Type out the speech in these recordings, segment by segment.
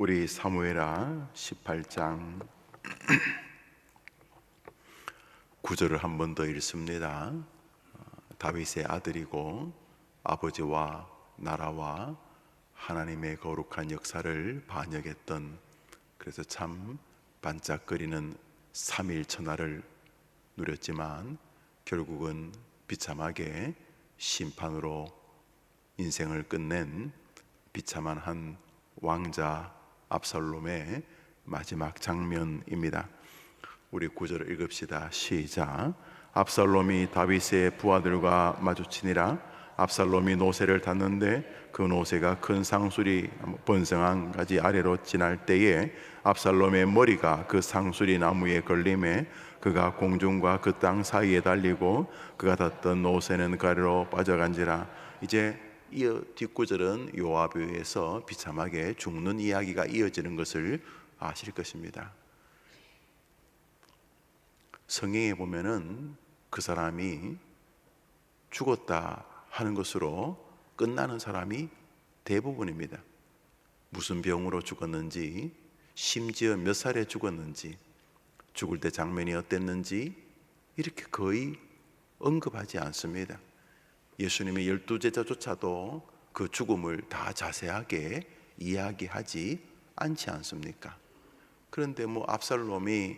우리 사무엘하 18장 9절을 한 번 더 읽습니다. 다윗의 아들이고 아버지와 나라와 하나님의 거룩한 역사를 반영했던, 그래서 참 반짝거리는 3일 천하를 누렸지만 결국은 비참하게 심판으로 인생을 끝낸 비참한 한 왕자 압살롬의 마지막 장면입니다. 우리 구절을 읽읍시다. 시작. 압살롬이 다윗의 부하들과 마주치니라. 압살롬이 노새를 탔는데 그 노새가 큰 상수리 번성한 가지 아래로 지날 때에 압살롬의 머리가 그 상수리 나무에 걸림에 그가 공중과 그 땅 사이에 달리고 그가 탔던 노새는 그 아래로 빠져간지라. 이제 이 뒷구절은 요압에 의해서 비참하게 죽는 이야기가 이어지는 것을 아실 것입니다. 성경에 보면은 그 사람이 죽었다 하는 것으로 끝나는 사람이 대부분입니다. 무슨 병으로 죽었는지, 심지어 몇 살에 죽었는지, 죽을 때 장면이 어땠는지 이렇게 거의 언급하지 않습니다. 예수님의 12제자조차도 그 죽음을 다 자세하게 이야기하지 않지 않습니까? 그런데 압살롬이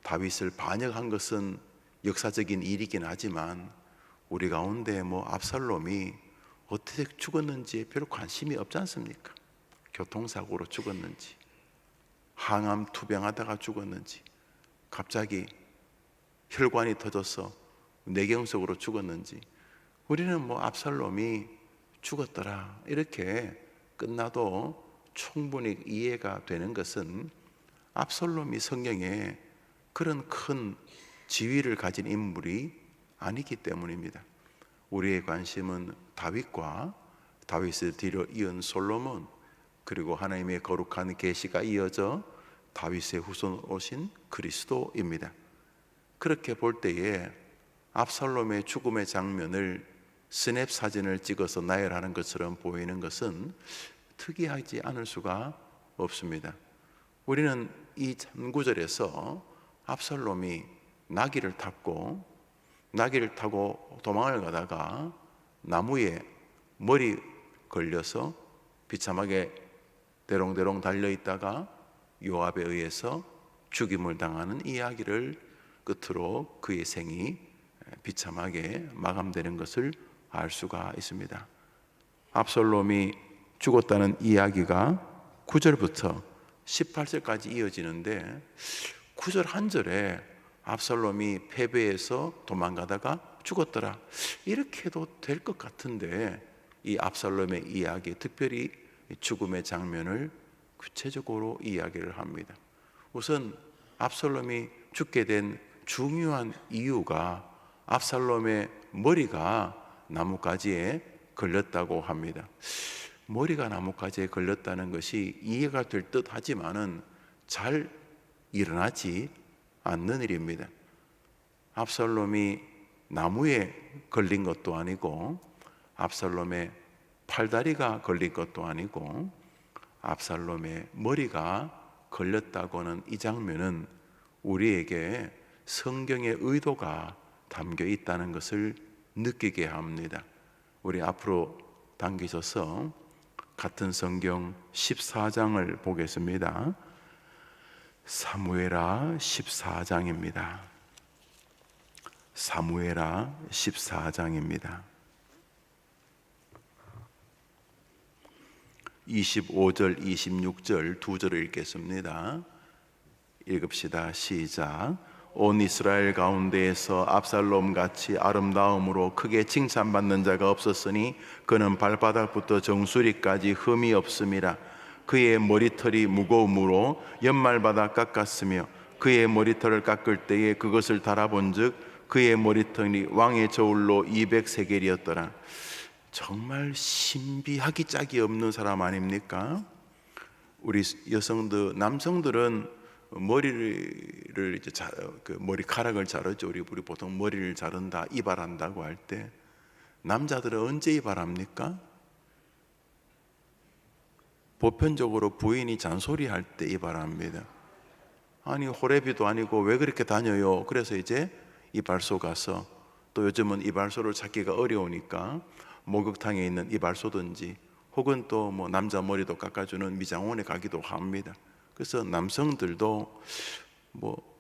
다윗을 반역한 것은 역사적인 일이긴 하지만 우리 가운데 압살롬이 어떻게 죽었는지에 별로 관심이 없지 않습니까? 교통사고로 죽었는지, 항암 투병하다가 죽었는지, 갑자기 혈관이 터져서 뇌경색으로 죽었는지, 우리는 압살롬이 죽었더라 이렇게 끝나도 충분히 이해가 되는 것은 압살롬이 성경에 그런 큰 지위를 가진 인물이 아니기 때문입니다. 우리의 관심은 다윗과 다윗을 뒤로 이은 솔로몬, 그리고 하나님의 거룩한 계시가 이어져 다윗의 후손 오신 그리스도입니다. 그렇게 볼 때에 압살롬의 죽음의 장면을 스냅 사진을 찍어서 나열하는 것처럼 보이는 것은 특이하지 않을 수가 없습니다. 우리는 이 3구절에서 압살롬이 나귀를 타고 도망을 가다가 나무에 머리 걸려서 비참하게 대롱대롱 달려있다가 요압에 의해서 죽임을 당하는 이야기를 끝으로 그의 생이 비참하게 마감되는 것을 알 수가 있습니다. 압살롬이 죽었다는 이야기가 9절부터 18절까지 이어지는데 9절 한 절에 압살롬이 패배해서 도망가다가 죽었더라 이렇게 해도 될 것 같은데, 이 압살롬의 이야기, 특별히 죽음의 장면을 구체적으로 이야기를 합니다. 우선 압살롬이 죽게 된 중요한 이유가 압살롬의 머리가 나뭇가지에 걸렸다고 합니다. 머리가 나뭇가지에 걸렸다는 것이 이해가 될 듯 하지만은 잘 일어나지 않는 일입니다. 압살롬이 나무에 걸린 것도 아니고, 압살롬의 팔다리가 걸린 것도 아니고, 압살롬의 머리가 걸렸다고는 이 장면은 우리에게 성경의 의도가 담겨 있다는 것을 느끼게 합니다. 우리 앞으로 당기셔서 같은 성경 14장을 보겠습니다. 사무엘하 14장입니다. 사무엘하 14장입니다. 25절, 26절 두 절을 읽겠습니다. 읽읍시다. 시작. 온 이스라엘 가운데에서 압살롬 같이 아름다움으로 크게 칭찬받는 자가 없었으니 그는 발바닥부터 정수리까지 흠이 없음이라. 그의 머리털이 무거움으로 연말마다 깎았으며 그의 머리털을 깎을 때에 그것을 달아본즉 그의 머리털이 왕의 저울로 200세겔이었더라. 정말 신비하기 짝이 없는 사람 아닙니까? 우리 남성들은 머리를 이제 머리카락을 자르죠. 우리 보통 머리를 자른다, 이발한다고 할 때, 남자들은 언제 이발합니까? 보편적으로 부인이 잔소리할 때 이발합니다. 아니 호레비도 아니고 왜 그렇게 다녀요? 그래서 이제 이발소 가서, 또 요즘은 이발소를 찾기가 어려우니까 목욕탕에 있는 이발소든지 혹은 또 뭐 남자 머리도 깎아주는 미장원에 가기도 합니다. 그래서 남성들도 뭐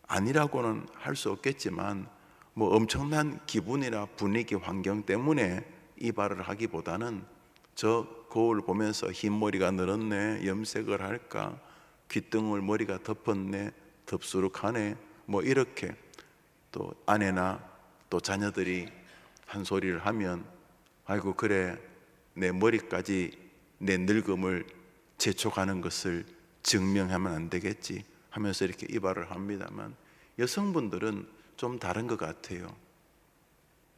아니라고는 할 수 없겠지만 뭐 엄청난 기분이나 분위기 환경 때문에 이발을 하기보다는 저 거울 보면서 흰머리가 늘었네, 염색을 할까, 귓등을 머리가 덮었네, 덥수룩하네, 뭐 이렇게 또 아내나 또 자녀들이 한 소리를 하면 아이고 그래 내 머리까지 내 늙음을 재촉하는 것을 증명하면 안 되겠지 하면서 이렇게 이발을 합니다만, 여성분들은 좀 다른 것 같아요.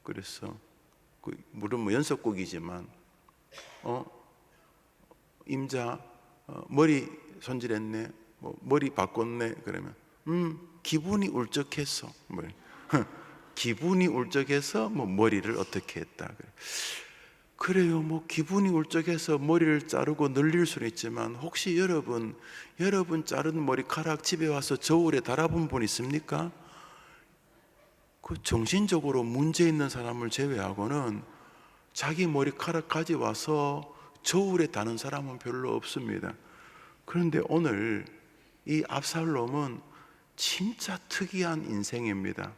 그래서 물론 뭐 연속곡이지만 임자 머리 손질했네, 뭐 머리 바꿨네 그러면 기분이 울적해서 뭐 기분이 울적해서 뭐 머리를 어떻게 했다 그래. 그래요. 뭐 기분이 울적해서 머리를 자르고 늘릴 수는 있지만 혹시 여러분 자른 머리카락 집에 와서 저울에 달아본 분 있습니까? 그 정신적으로 문제 있는 사람을 제외하고는 자기 머리카락 가져와서 저울에 다는 사람은 별로 없습니다. 그런데 오늘 이 압살롬은 진짜 특이한 인생입니다.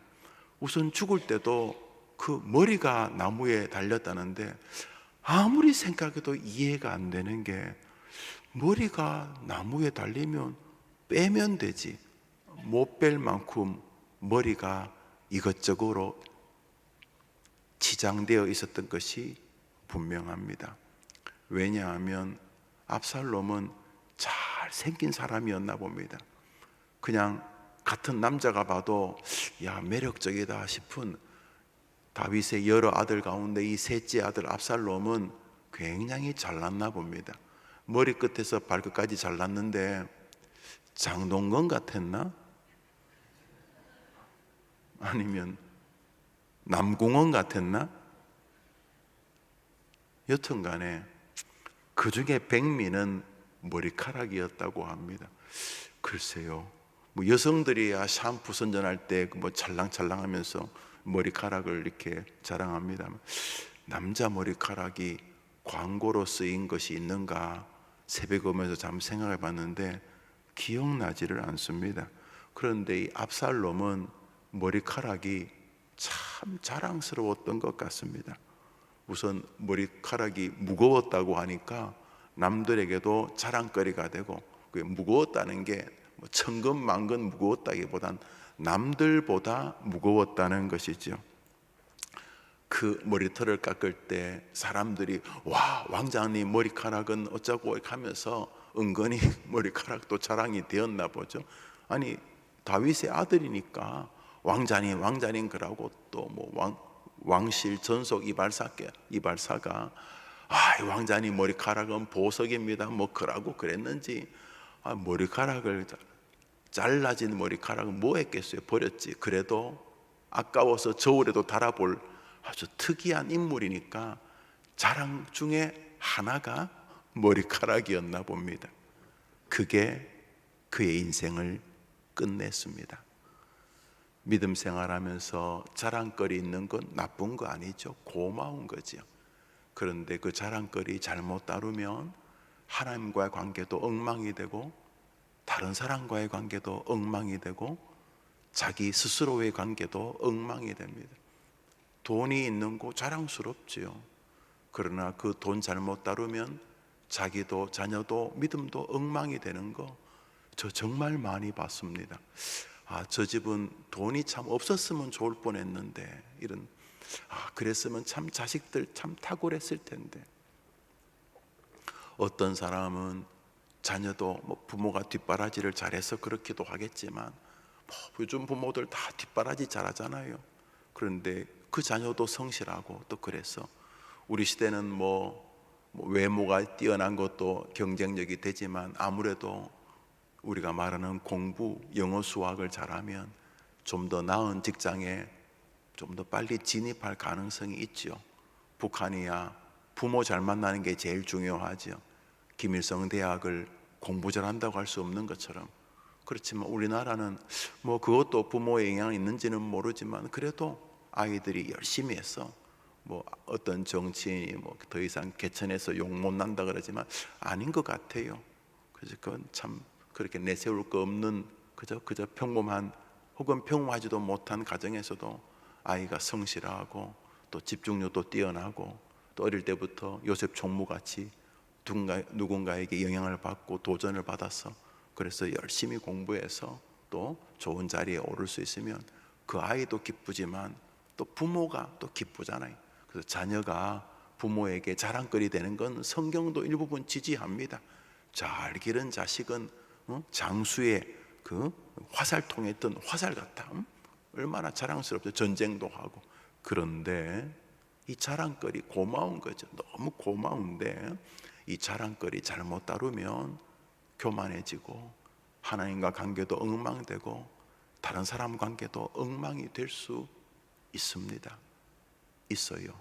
우선 죽을 때도 그 머리가 나무에 달렸다는데 아무리 생각해도 이해가 안 되는 게, 머리가 나무에 달리면 빼면 되지 못 뺄 만큼 머리가 이것저것으로 치장되어 있었던 것이 분명합니다. 왜냐하면 압살롬은 잘생긴 사람이었나 봅니다. 그냥 같은 남자가 봐도 야 매력적이다 싶은 다윗의 여러 아들 가운데 이 셋째 아들 압살롬은 굉장히 잘났나 봅니다. 머리끝에서 발끝까지 잘났는데 장동건 같았나? 아니면 남궁원 같았나? 여튼간에 그 중에 백미는 머리카락이었다고 합니다. 글쎄요, 뭐 여성들이야 샴푸 선전할 때 뭐 찰랑찰랑하면서 머리카락을 이렇게 자랑합니다. 남자 머리카락이 광고로 쓰인 것이 있는가 새벽에 오면서 잠 생각해 봤는데 기억나지를 않습니다. 그런데 이 압살롬은 머리카락이 참 자랑스러웠던 것 같습니다. 우선 머리카락이 무거웠다고 하니까 남들에게도 자랑거리가 되고, 그 무거웠다는 게 뭐 천근만근 무거웠다기보단 남들보다 무거웠다는 것이죠. 그 머리털을 깎을 때 사람들이 와 왕자님 머리카락은 어쩌고 하면서 은근히 머리카락도 자랑이 되었나 보죠. 아니 다윗의 아들이니까 왕자님 그러고 또 뭐 왕실 전속 이발사가 아 왕자님 머리카락은 보석입니다 뭐 그러고 그랬는지, 머리카락을 잘라진 머리카락은 뭐 했겠어요? 버렸지. 그래도 아까워서 저울에도 달아볼 아주 특이한 인물이니까 자랑 중에 하나가 머리카락이었나 봅니다. 그게 그의 인생을 끝냈습니다. 믿음 생활하면서 자랑거리 있는 건 나쁜 거 아니죠. 고마운 거죠. 그런데 그 자랑거리 잘못 다루면 하나님과의 관계도 엉망이 되고 다른 사람과의 관계도 엉망이 되고 자기 스스로의 관계도 엉망이 됩니다. 돈이 있는 거 자랑스럽지요. 그러나 그 돈 잘못 다루면 자기도 자녀도 믿음도 엉망이 되는 거 저 정말 많이 봤습니다. 저 집은 돈이 참 없었으면 좋을 뻔했는데 이런, 그랬으면 참 자식들 참 탁월했을 텐데. 어떤 사람은 자녀도 뭐 부모가 뒷바라지를 잘해서 그렇기도 하겠지만 뭐 요즘 부모들 다 뒷바라지 잘하잖아요. 그런데 그 자녀도 성실하고 또 그래서 우리 시대는 뭐 외모가 뛰어난 것도 경쟁력이 되지만 아무래도 우리가 말하는 공부, 영어, 수학을 잘하면 좀 더 나은 직장에 좀 더 빨리 진입할 가능성이 있죠. 북한이야 부모 잘 만나는 게 제일 중요하죠. 김일성 대학을 공부 잘한다고 할 수 없는 것처럼, 그렇지만 우리나라는 뭐 그것도 부모의 영향이 있는지는 모르지만 그래도 아이들이 열심히 해서 뭐 어떤 정치인이 뭐 더 이상 개천에서 욕 못 난다 그러지만 아닌 것 같아요. 그래서 그건 참 그렇게 내세울 거 없는 그저 평범한 혹은 평범하지도 못한 가정에서도 아이가 성실하고 또 집중력도 뛰어나고 또 어릴 때부터 요셉 총무같이 누군가에게 영향을 받고 도전을 받아서 그래서 열심히 공부해서 또 좋은 자리에 오를 수 있으면 그 아이도 기쁘지만 또 부모가 또 기쁘잖아요. 그래서 자녀가 부모에게 자랑거리 되는 건 성경도 일부분 지지합니다. 잘 기른 자식은 장수의 그 화살통에 뜬 화살 같아. 얼마나 자랑스럽죠. 전쟁도 하고. 그런데 이 자랑거리 고마운 거죠. 너무 고마운데 이 자랑거리 잘못 다루면 교만해지고 하나님과 관계도 엉망되고 다른 사람 관계도 엉망이 될 수 있습니다. 있어요.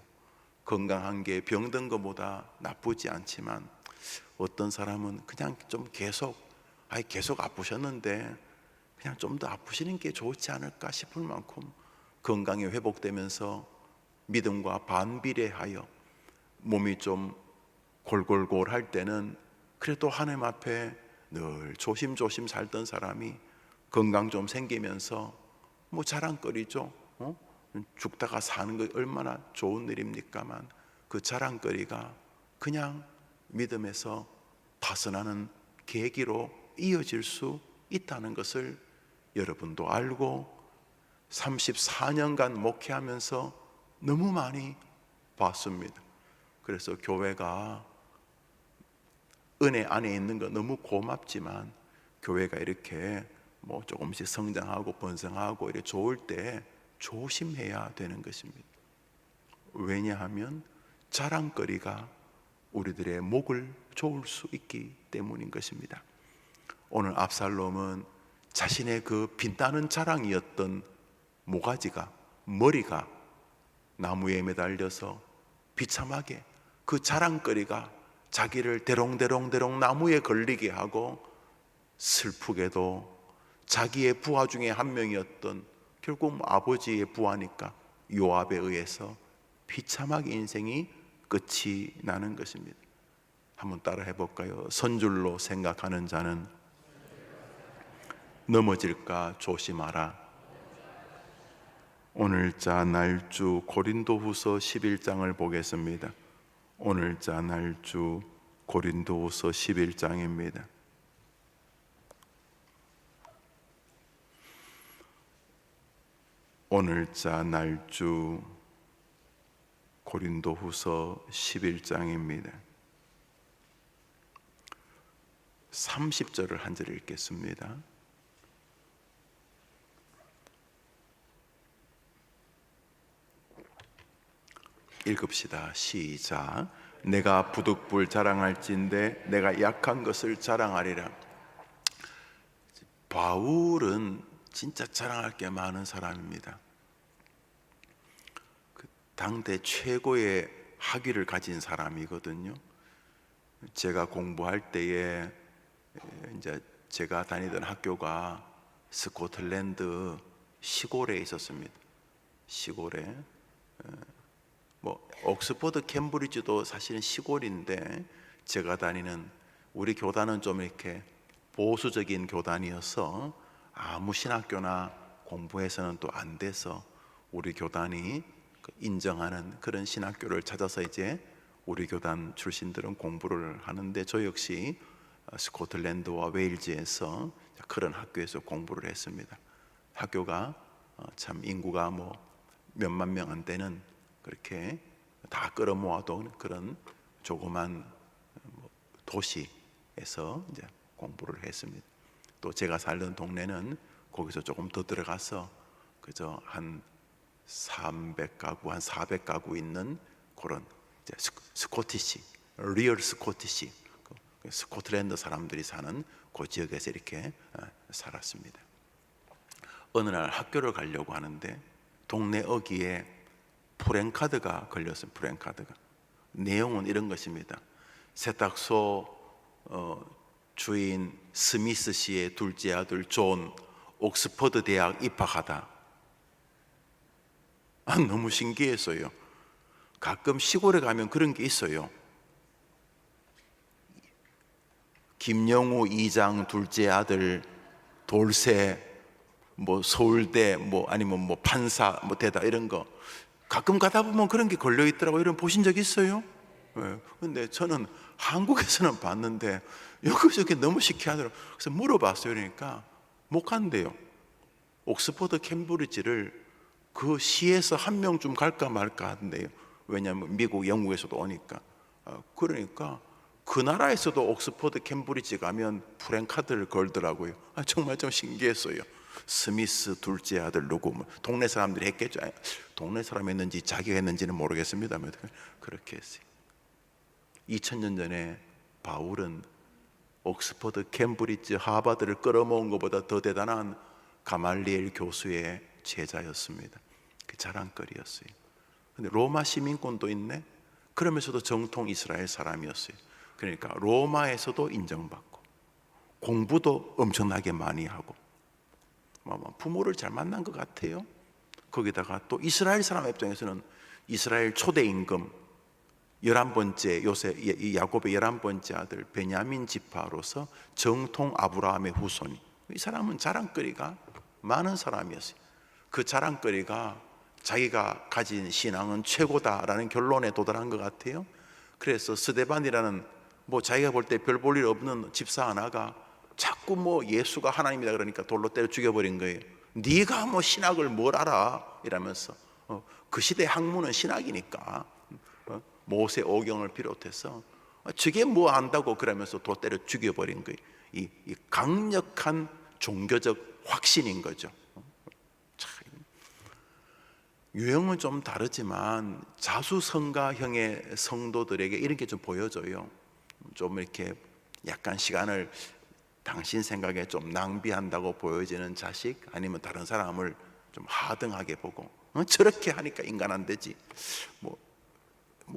건강한 게 병든 것보다 나쁘지 않지만 어떤 사람은 그냥 좀 계속 아프셨는데 그냥 좀 더 아프시는 게 좋지 않을까 싶을 만큼 건강이 회복되면서 믿음과 반비례하여 몸이 좀 골골골 할 때는 그래도 하나님 앞에 늘 조심조심 살던 사람이 건강 좀 생기면서 뭐 자랑거리죠. 죽다가 사는 거 얼마나 좋은 일입니까만 그 자랑거리가 그냥 믿음에서 파선하는 계기로 이어질 수 있다는 것을 여러분도 알고 34년간 목회하면서 너무 많이 봤습니다. 그래서 교회가 은혜 안에 있는 거 너무 고맙지만 교회가 이렇게 뭐 조금씩 성장하고 번성하고 이렇게 좋을 때 조심해야 되는 것입니다. 왜냐하면 자랑거리가 우리들의 목을 조을 수 있기 때문인 것입니다. 오늘 압살롬은 자신의 그 빛나는 자랑이었던 모가지가 머리가 나무에 매달려서 비참하게 그 자랑거리가 자기를 대롱대롱 나무에 걸리게 하고 슬프게도 자기의 부하 중에 한 명이었던 결국 아버지의 부하니까 요압에 의해서 비참하게 인생이 끝이 나는 것입니다. 한번 따라 해볼까요? 선줄로 생각하는 자는 넘어질까 조심하라. 오늘자 날주 고린도후서 11장을 보겠습니다. 오늘자 날주 고린도후서 11장입니다. 오늘자 날주 고린도후서 11장입니다. 30절을 한 절 읽겠습니다. 읽읍시다. 시작. 내가 부득불 자랑할진대 내가 약한 것을 자랑하리라. 바울은 진짜 자랑할 게 많은 사람입니다. 그 당대 최고의 학위를 가진 사람이거든요. 제가 공부할 때에 이제 제가 다니던 학교가 스코틀랜드 시골에 있었습니다. 시골에 뭐 옥스퍼드 캠브리지도 사실은 시골인데 제가 다니는 우리 교단은 좀 이렇게 보수적인 교단이어서 아무 신학교나 공부해서는 또 안 돼서 우리 교단이 인정하는 그런 신학교를 찾아서 이제 우리 교단 출신들은 공부를 하는데 저 역시 스코틀랜드와 웨일즈에서 그런 학교에서 공부를 했습니다. 학교가 참 인구가 뭐 몇만 명 안 되는 그렇게 다 끌어모아도 그런 조그만 도시에서 이제 공부를 했습니다. 또 제가 살던 동네는 거기서 조금 더 들어가서 그저 한 300가구, 한 400가구 있는 그런 이제 스코티시, 리얼 스코티시, 스코틀랜드 사람들이 사는 그 지역에서 이렇게 살았습니다. 어느 날 학교를 가려고 하는데 동네 어귀에 프랜카드가 걸렸어요. 프랜카드가 내용은 이런 것입니다. 세탁소 주인 스미스 씨의 둘째 아들 존 옥스퍼드 대학 입학하다. 너무 신기했어요. 가끔 시골에 가면 그런 게 있어요. 김영우 이장 둘째 아들 돌쇠 서울대 아니면 판사 대다 이런 거 가끔 가다 보면 그런 게 걸려 있더라고요. 이런 보신 적 있어요? 네. 근데 저는 한국에서는 봤는데 여기저기 너무 신기하더라고요. 그래서 물어봤어요. 그러니까 못 간대요. 옥스퍼드 캠브리지를 그 시에서 한 명쯤 갈까 말까 한대요. 왜냐하면 미국, 영국에서도 오니까. 그러니까 그 나라에서도 옥스퍼드 캠브리지 가면 프랭카드를 걸더라고요. 정말 좀 신기했어요. 스미스 둘째 아들 누구 동네 사람들이 했겠죠. 동네 사람이 했는지 자기가 했는지는 모르겠습니다만 그렇게 했어요. 2000년 전에 바울은 옥스퍼드, 캠브리지, 하버드를 끌어모은 것보다 더 대단한 가말리엘 교수의 제자였습니다. 그 자랑거리였어요. 근데 로마 시민권도 있네. 그러면서도 정통 이스라엘 사람이었어요. 그러니까 로마에서도 인정받고 공부도 엄청나게 많이 하고 부모를 잘 만난 것 같아요. 거기다가 또 이스라엘 사람 입장에서는 이스라엘 초대 임금 11번째 요셉 야곱의 11번째 아들 베냐민 지파로서 정통 아브라함의 후손이, 이 사람은 자랑거리가 많은 사람이었어요. 그 자랑거리가 자기가 가진 신앙은 최고다라는 결론에 도달한 것 같아요. 그래서 스데반이라는 자기가 볼 때 별 볼 일 없는 집사 하나가 자꾸 예수가 하나님이다 그러니까 돌로 때려 죽여버린 거예요. 네가 신학을 뭘 알아 이러면서 그 시대 학문은 신학이니까 모세 오경을 비롯해서 저게 안다고 그러면서 돌 때려 죽여버린 거예요. 이 강력한 종교적 확신인 거죠. 유형은 좀 다르지만 자수성가형의 성도들에게 이런 게 좀 보여져요. 좀 이렇게 약간 시간을 당신 생각에 좀 낭비한다고 보여지는 자식, 아니면 다른 사람을 좀 하등하게 보고 저렇게 하니까 인간 안 되지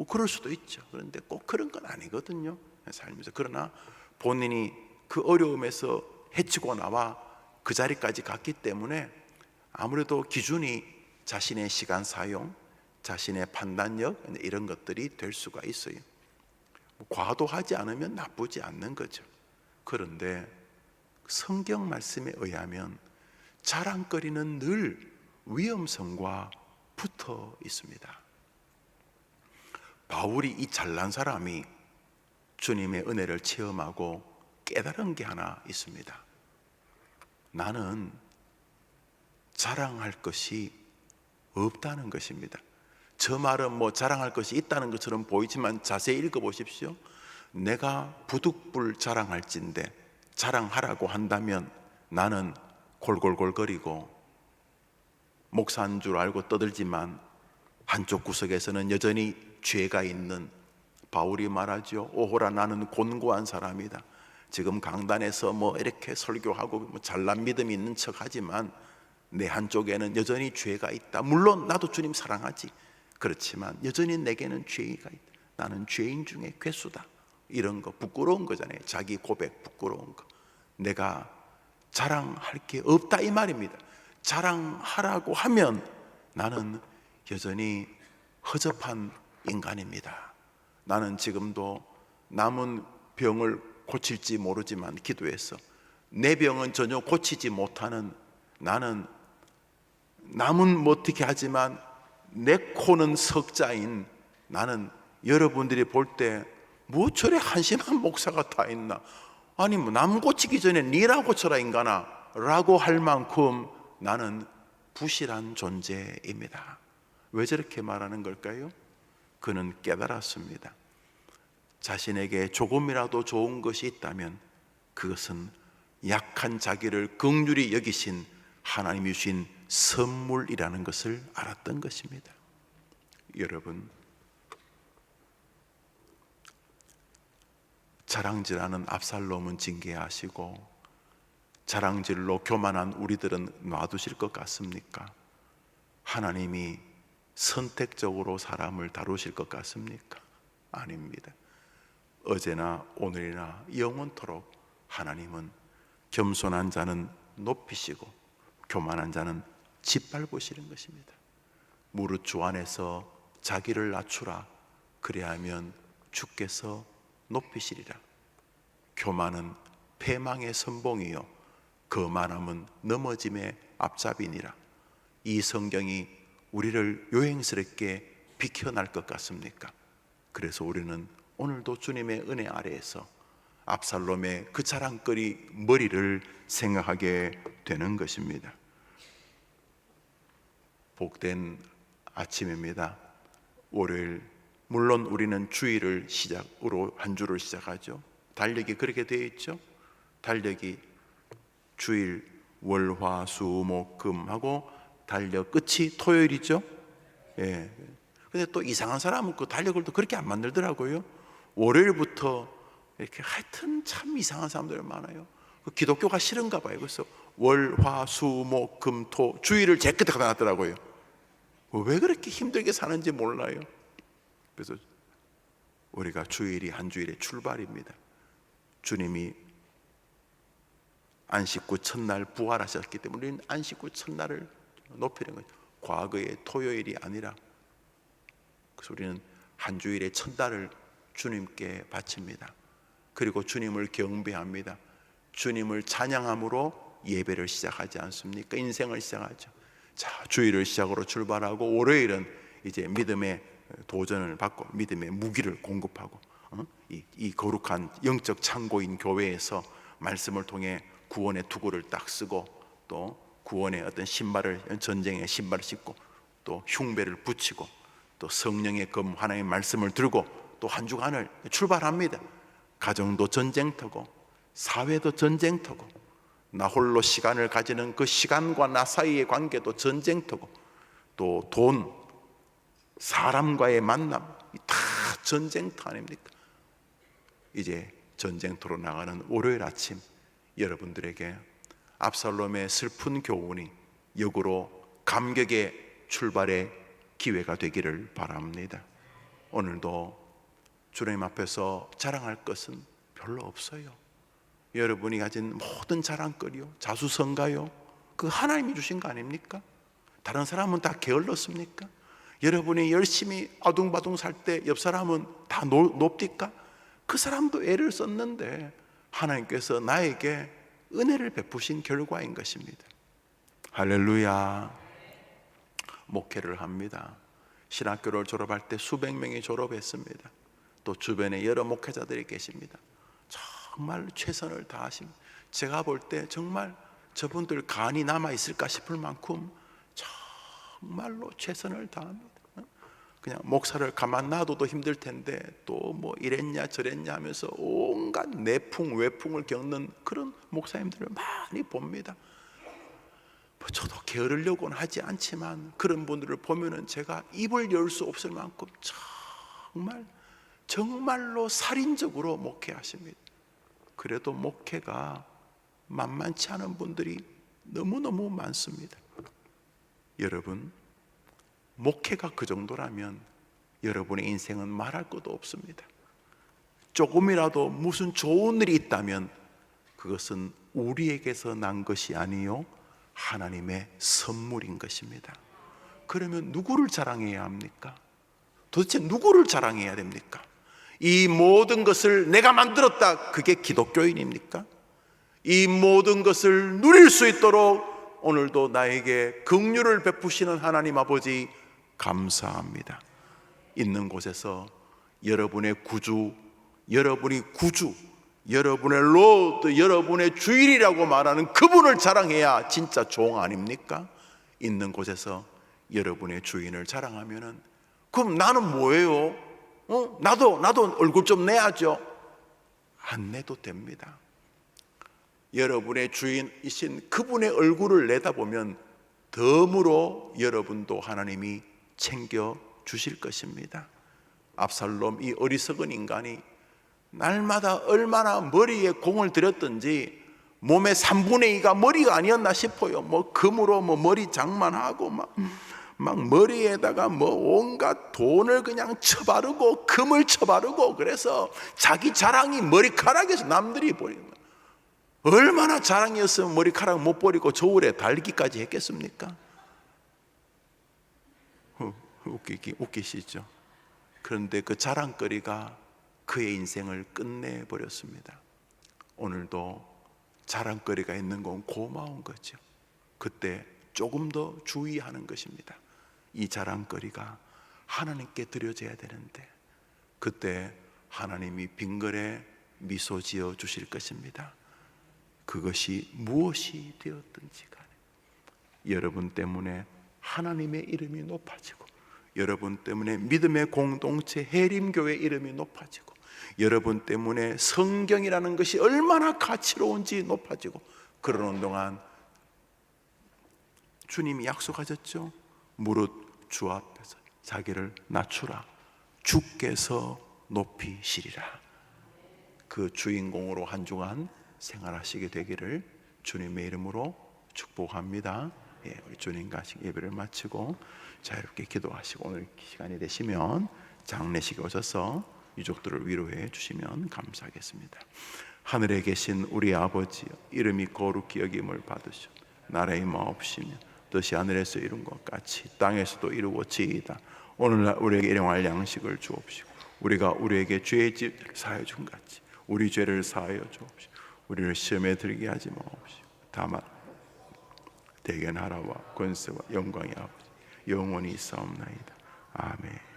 그럴 수도 있죠. 그런데 꼭 그런 건 아니거든요, 살면서. 그러나 본인이 그 어려움에서 헤치고 나와 그 자리까지 갔기 때문에 아무래도 기준이 자신의 시간 사용, 자신의 판단력 이런 것들이 될 수가 있어요. 과도하지 않으면 나쁘지 않는 거죠. 그런데 성경 말씀에 의하면 자랑거리는 늘 위험성과 붙어 있습니다. 바울이 이 잘난 사람이 주님의 은혜를 체험하고 깨달은 게 하나 있습니다. 나는 자랑할 것이 없다는 것입니다. 저 말은 자랑할 것이 있다는 것처럼 보이지만 자세히 읽어보십시오. 내가 부득불 자랑할진대 자랑하라고 한다면 나는 골골골거리고 목사인 줄 알고 떠들지만 한쪽 구석에서는 여전히 죄가 있는, 바울이 말하죠. 오호라 나는 곤고한 사람이다. 지금 강단에서 이렇게 설교하고 잘난 믿음이 있는 척 하지만 내 한쪽에는 여전히 죄가 있다. 물론 나도 주님 사랑하지. 그렇지만 여전히 내게는 죄가 있다. 나는 죄인 중에 괴수다. 이런 거 부끄러운 거잖아요. 자기 고백 부끄러운 거. 내가 자랑할 게 없다 이 말입니다. 자랑하라고 하면 나는 여전히 허접한 인간입니다. 나는 지금도 남은 병을 고칠지 모르지만 기도해서 내 병은 전혀 고치지 못하는 나는, 남은 어떻게 하지만 내 코는 석자인 나는, 여러분들이 볼 때 저래 한심한 목사가 다 있나, 아니 남 고치기 전에 니라 고쳐라 인간아 라고 할 만큼 나는 부실한 존재입니다. 왜 저렇게 말하는 걸까요? 그는 깨달았습니다. 자신에게 조금이라도 좋은 것이 있다면 그것은 약한 자기를 긍휼히 여기신 하나님이 주신 선물이라는 것을 알았던 것입니다. 여러분, 자랑질하는 압살롬은 징계하시고 자랑질로 교만한 우리들은 놔두실 것 같습니까? 하나님이 선택적으로 사람을 다루실 것 같습니까? 아닙니다. 어제나 오늘이나 영원토록 하나님은 겸손한 자는 높이시고 교만한 자는 짓밟으시는 것입니다. 무릇 주 안에서 자기를 낮추라. 그리하면 주께서 높이시리라. 교만은 패망의 선봉이요 거만함은 넘어짐의 앞잡이니라. 이 성경이 우리를 요행스럽게 비켜날 것 같습니까? 그래서 우리는 오늘도 주님의 은혜 아래에서 압살롬의 그 자랑거리 머리를 생각하게 되는 것입니다. 복된 아침입니다. 월요일, 물론 우리는 주일을 시작으로 한 주를 시작하죠. 달력이 그렇게 되어 있죠. 달력이 주일, 월, 화, 수, 목, 금 하고 달력 끝이 토요일이죠. 예. 근데 또 이상한 사람은 그 달력을 또 그렇게 안 만들더라고요. 월요일부터 이렇게 하여튼 참 이상한 사람들 많아요. 기독교가 싫은가 봐요. 그래서 월, 화, 수, 목, 금, 토 주일을 제일 끝에 갖다 놨더라고요. 왜 그렇게 힘들게 사는지 몰라요. 그래서 우리가 주일이 한 주일의 출발입니다. 주님이 안식구 첫날 부활하셨기 때문에 우리는 안식구 첫날을 높이는 거죠. 과거의 토요일이 아니라. 그래서 우리는 한 주일의 첫날을 주님께 바칩니다. 그리고 주님을 경배합니다. 주님을 찬양함으로 예배를 시작하지 않습니까? 인생을 시작하죠. 자, 주일을 시작으로 출발하고 월요일은 이제 믿음의 도전을 받고 믿음의 무기를 공급하고 이 거룩한 영적 창고인 교회에서 말씀을 통해 구원의 투구를 딱 쓰고 또 구원의 어떤 신발을, 전쟁의 신발을 신고 또 흉배를 붙이고 또 성령의 검 하나님의 말씀을 들고 또 한 주간을 출발합니다. 가정도 전쟁터고 사회도 전쟁터고 나 홀로 시간을 가지는 그 시간과 나 사이의 관계도 전쟁터고 또 돈, 사람과의 만남 다 전쟁터 아닙니까? 이제 전쟁터로 나가는 월요일 아침, 여러분들에게 압살롬의 슬픈 교훈이 역으로 감격의 출발의 기회가 되기를 바랍니다. 오늘도 주님 앞에서 자랑할 것은 별로 없어요. 여러분이 가진 모든 자랑거리요, 자수성가요, 그 하나님이 주신 거 아닙니까? 다른 사람은 다 게을렀습니까? 여러분이 열심히 아둥바둥 살 때 옆 사람은 다 높디까? 그 사람도 애를 썼는데 하나님께서 나에게 은혜를 베푸신 결과인 것입니다. 할렐루야. 목회를 합니다. 신학교를 졸업할 때 수백 명이 졸업했습니다. 또 주변에 여러 목회자들이 계십니다. 정말 최선을 다하십니다. 제가 볼 때 정말 저분들 간이 남아있을까 싶을 만큼 정말로 최선을 다합니다. 그냥 목사를 가만 놔둬도 힘들 텐데 또 뭐 이랬냐 저랬냐 하면서 온갖 내풍 외풍을 겪는 그런 목사님들을 많이 봅니다. 뭐 저도 게으르려고는 하지 않지만 그런 분들을 보면은 제가 입을 열 수 없을 만큼 정말로 살인적으로 목회하십니다. 그래도 목회가 만만치 않은 분들이 너무너무 많습니다. 여러분, 목회가 그 정도라면 여러분의 인생은 말할 것도 없습니다. 조금이라도 무슨 좋은 일이 있다면 그것은 우리에게서 난 것이 아니요 하나님의 선물인 것입니다. 그러면 누구를 자랑해야 합니까? 도대체 누구를 자랑해야 됩니까? 이 모든 것을 내가 만들었다, 그게 기독교인입니까? 이 모든 것을 누릴 수 있도록 오늘도 나에게 긍휼을 베푸시는 하나님 아버지 감사합니다. 있는 곳에서 여러분의 구주, 여러분의 로드, 여러분의 주일이라고 말하는 그분을 자랑해야 진짜 종 아닙니까? 있는 곳에서 여러분의 주인을 자랑하면은 그럼 나는 뭐예요? 나도 얼굴 좀 내야죠. 안 내도 됩니다. 여러분의 주인이신 그분의 얼굴을 내다보면 덤으로 여러분도 하나님이 챙겨 주실 것입니다. 압살롬 이 어리석은 인간이 날마다 얼마나 머리에 공을 들였던지 몸의 3분의 2가 머리가 아니었나 싶어요. 뭐 금으로 뭐 머리 장만하고 막 막 머리에다가 뭐 온갖 돈을 그냥 쳐바르고 금을 쳐바르고, 그래서 자기 자랑이 머리카락에서 남들이 보이는 거예요. 얼마나 자랑이었으면 머리카락 못 버리고 저울에 달기까지 했겠습니까? 웃기시죠? 그런데 그 자랑거리가 그의 인생을 끝내버렸습니다. 오늘도 자랑거리가 있는 건 고마운 거죠. 그때 조금 더 주의하는 것입니다. 이 자랑거리가 하나님께 드려져야 되는데, 그때 하나님이 빙글에 미소 지어 주실 것입니다. 그것이 무엇이 되었든지 간에 여러분 때문에 하나님의 이름이 높아지고, 여러분 때문에 믿음의 공동체 해림교회 이름이 높아지고, 여러분 때문에 성경이라는 것이 얼마나 가치로운지 높아지고, 그러는 동안 주님이 약속하셨죠. 무릇 주 앞에서 자기를 낮추라 주께서 높이시리라. 그 주인공으로 한 주간 생활하시게 되기를 주님의 이름으로 축복합니다. 우리 주님과 예배를 마치고 자유롭게 기도하시고, 오늘 시간이 되시면 장례식에 오셔서 유족들을 위로해 주시면 감사하겠습니다. 하늘에 계신 우리 아버지여, 이름이 거룩히 여김을 받으시오. 나라의 마옵시며 뜻이 하늘에서 이룬 것 같이 땅에서도 이루어지이다. 오늘날 우리에게 일용할 양식을 주옵시고, 우리가 우리에게 죄의 집 사하여 준 같이 우리 죄를 사하여 주옵시고, 우리를 시험에 들게 하지 마옵시고, 다만 대개 나라와 권세와 영광이 아버지 영원히 있사옵나이다. 아멘.